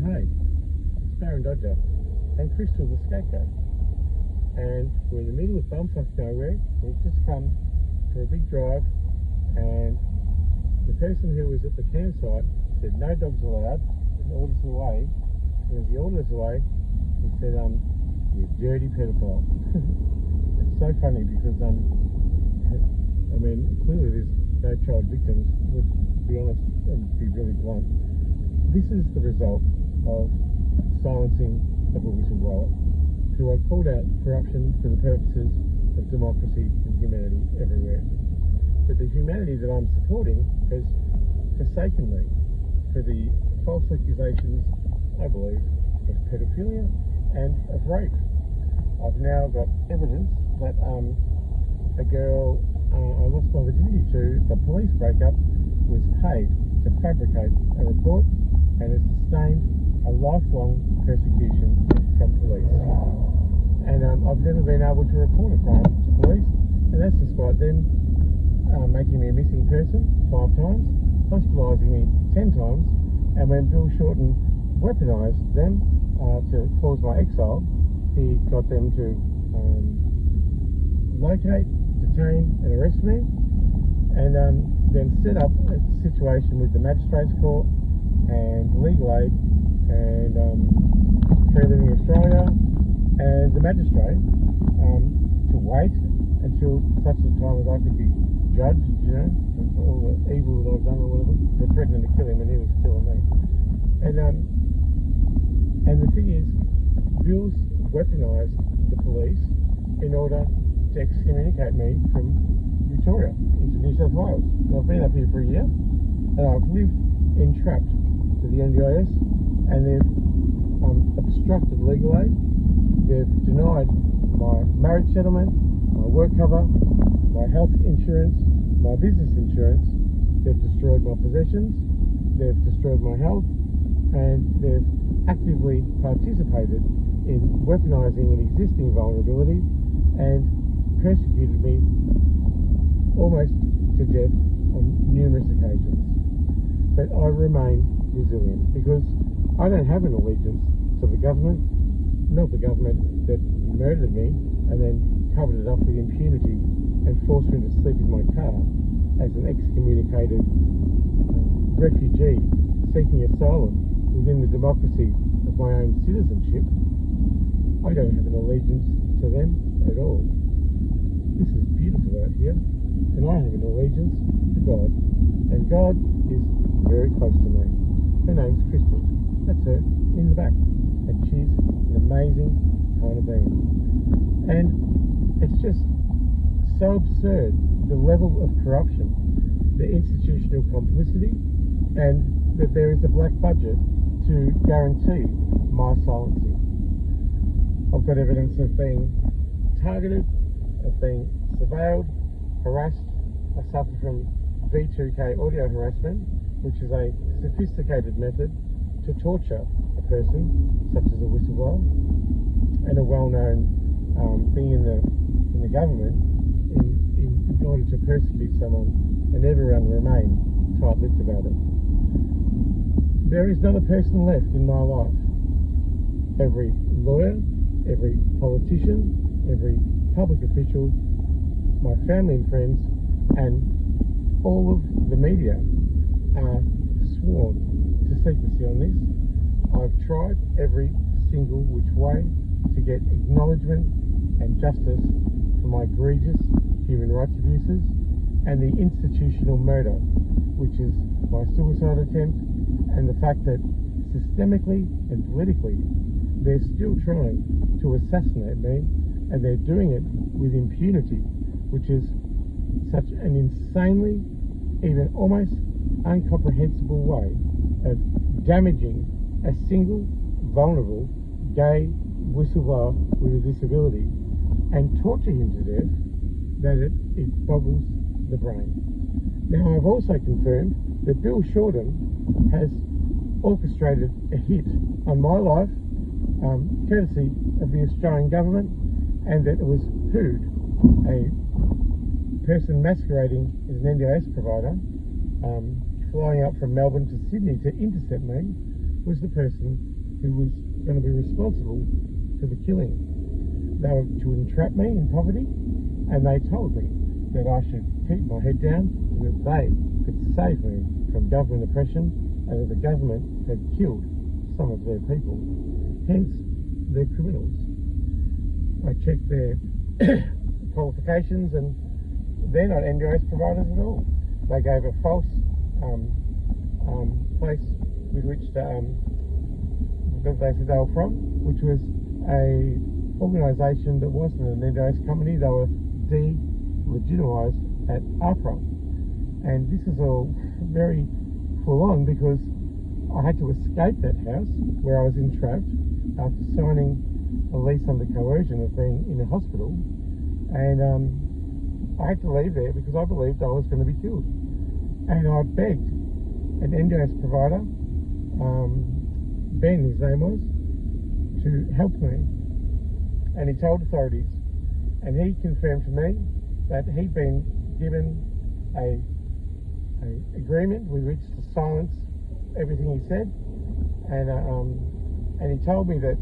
hey, it's Baron Dodger and Crystal the scapegoat. And we're in the middle of bumfuck nowhere. We've just come for a big drive, and the person who was at the campsite said no dogs allowed, and ordered us away. And as he ordered us away, he said, you dirty pedophile. It's so funny because, clearly there's no child victims. Let's be honest and be really blunt. This is the result of silencing of a whistleblower who have called out corruption for the purposes of democracy and humanity everywhere. But the humanity that I'm supporting has forsaken me for the false accusations, I believe, of pedophilia and of rape. I've now got evidence that a girl I lost my virginity to, the police breakup, was paid to fabricate a report and has sustained a lifelong persecution from police. And I've never been able to report a crime to police, and that's despite them making me a missing person 5 times, hospitalising me 10 times, and when Bill Shorten weaponised them to cause my exile, he got them to locate, detain and arrest me, and then set up a situation with the Magistrates Court and Legal Aid and Free Living Australia and the magistrate to wait until such a time as I could be judged, for all the evil that I've done or whatever. They're threatening to kill him and he was killing me. And the thing is, Bill's weaponised the police in order to excommunicate me from Victoria into New South Wales. I've been up here for a year and I've lived entrapped to the NDIS, and they've obstructed legal aid. They've denied my marriage settlement, my work cover, my health insurance, my business insurance. They've destroyed my possessions, they've destroyed my health, and they've actively participated in weaponising an existing vulnerability and persecuted me almost to death on numerous occasions. But I remain resilient because I don't have an allegiance to the government, not the government that murdered me and then covered it up with impunity and forced me to sleep in my car as an excommunicated refugee seeking asylum within the democracy of my own citizenship. I don't have an allegiance to them at all. This is beautiful out here, and I have an allegiance to God, and God is very close to me. Her name's Crystal. That's her in the back, and she's an amazing kind of being. And it's just so absurd, the level of corruption, the institutional complicity, and that there is a black budget to guarantee my silencing. I've got evidence of being targeted, of being surveilled, harassed. I suffer from V2K audio harassment, which is a sophisticated method to torture a person, such as a whistleblower, and a well-known thing in the government in order to persecute someone, and everyone remain tight-lipped about it. There is not a person left in my life. Every lawyer, every politician, every public official, my family and friends, and all of the media are sworn to secrecy on this. I've tried every single which way to get acknowledgement and justice for my egregious human rights abuses and the institutional murder, which is my suicide attempt, and the fact that systemically and politically they're still trying to assassinate me, and they're doing it with impunity, which is such an insanely, even almost incomprehensible way of damaging a single vulnerable gay whistleblower with a disability and torture him to death, that it boggles the brain. Now, I've also confirmed that Bill Shorten has orchestrated a hit on my life, courtesy of the Australian government, and that it was Hood, a person masquerading as an NDIS provider, flying up from Melbourne to Sydney to intercept me, was the person who was going to be responsible for the killing. They were to entrap me in poverty, and they told me that I should keep my head down, that they could save me from government oppression, and that the government had killed some of their people. Hence, they're criminals. I checked their qualifications, and they're not NDIS providers at all. They gave a false place with which that they said they were from, which was a organisation that wasn't an NDIS company. They were de-legitimised at APRA. And this is all very full on because I had to escape that house where I was entrapped after signing a lease under coercion of being in a hospital, and I had to leave there because I believed I was going to be killed. And I begged an NDIS provider, Ben his name was, to help me, and he told authorities, and he confirmed to me that he'd been given a agreement with which to silence everything he said, and he told me that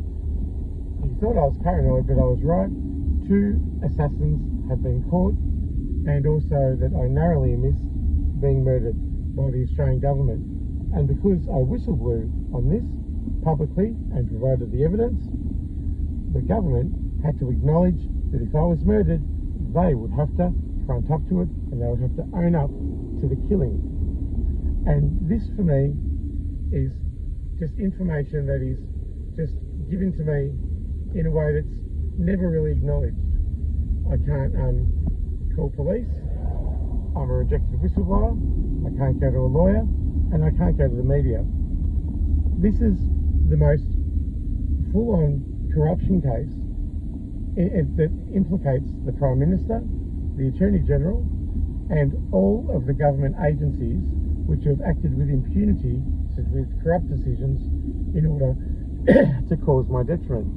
he thought I was paranoid, but I was right. 2 assassins have been caught, and also that I narrowly missed being murdered by the Australian government. And because I whistleblew on this publicly and provided the evidence, the government had to acknowledge that if I was murdered, they would have to front up to it, and they would have to own up to the killing. And this for me is just information that is just given to me in a way that's never really acknowledged. I can't call police. I'm a rejected whistleblower. I can't go to a lawyer, and I can't go to the media. This is the most full-on corruption case that implicates the Prime Minister, the Attorney General, and all of the government agencies which have acted with impunity with corrupt decisions in order to cause my detriment.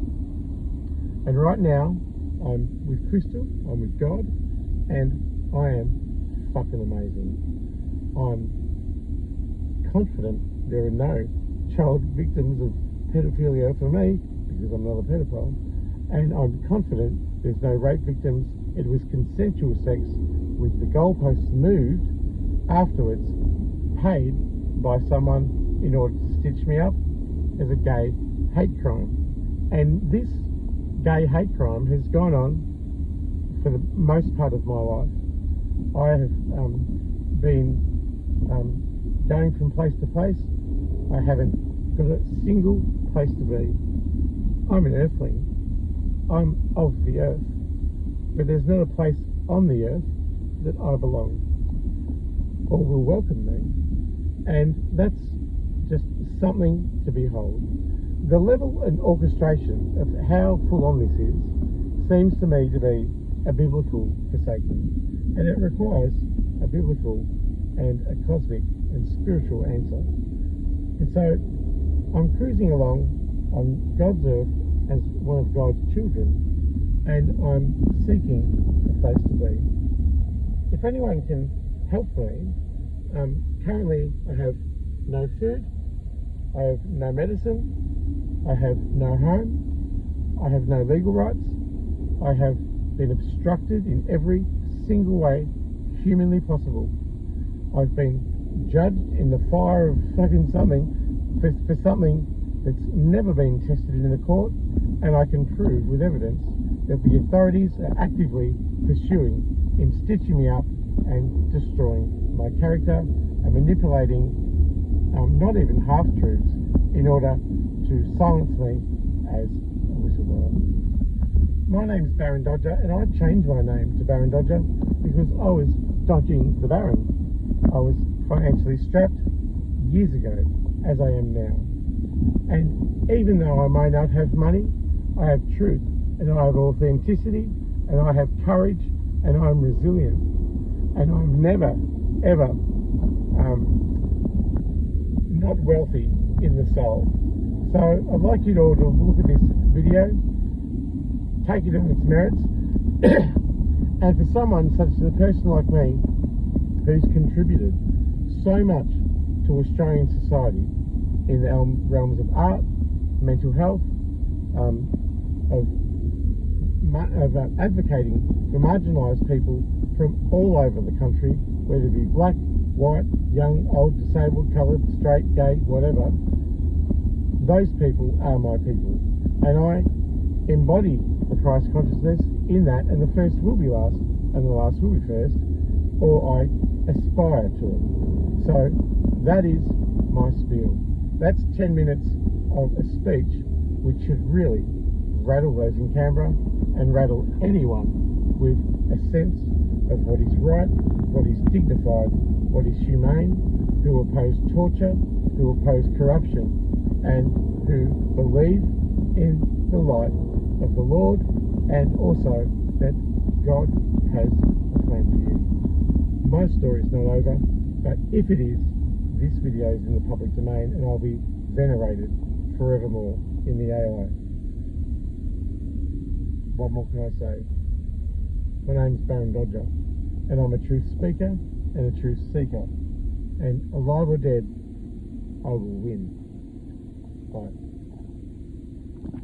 And right now, I'm with Crystal, I'm with God, and I am fucking amazing. I'm confident there are no child victims of pedophilia for me, because I'm not a pedophile, and I'm confident there's no rape victims. It was consensual sex with the goalposts moved afterwards, paid by someone in order to stitch me up as a gay hate crime. And this gay hate crime has gone on for the most part of my life. I have been going from place to place. I haven't got a single place to be. I'm an earthling. I'm of the earth. But there's not a place on the earth that I belong or will welcome me. And that's just something to behold. The level and orchestration of how full on this is seems to me to be a biblical forsaking, and it requires a biblical and a cosmic and spiritual answer. And so I'm cruising along on God's earth as one of God's children, and I'm seeking a place to be. If anyone can help me, currently I have no food, I have no medicine, I have no home, I have no legal rights, I have been obstructed in every single way humanly possible. I've been judged in the fire of fucking something for something that's never been tested in a court, and I can prove with evidence that the authorities are actively pursuing in stitching me up and destroying my character and manipulating not even half-truths in order to silence me as a whistleblower. My name's Baron Dodger, and I changed my name to Baron Dodger because I was dodging the Baron. I was financially strapped years ago, as I am now. And even though I may not have money, I have truth, and I have authenticity, and I have courage, and I'm resilient, and I'm never, ever not wealthy in the soul. So I'd like you all to look at this video, take it on its merits, and for someone such as a person like me, who's contributed so much to Australian society in the realms of art, mental health, of advocating for marginalised people from all over the country, whether it be black, white, young, old, disabled, coloured, straight, gay, whatever. Those people are my people, and I embody the Christ consciousness in that, and the first will be last and the last will be first, or I aspire to it. So that is my spiel. That's 10 minutes of a speech which should really rattle those in Canberra and rattle anyone with a sense of what is right, what is dignified, what is humane, who oppose torture, who oppose corruption, and who believe in the light of the Lord, and also that God has a plan for you. My story is not over, but if it is, this video is in the public domain and I'll be venerated forevermore in the AI. What more can I say? My name is Baron Dodger, and I'm a truth speaker and a truth seeker. And alive or dead, I will win. Bye.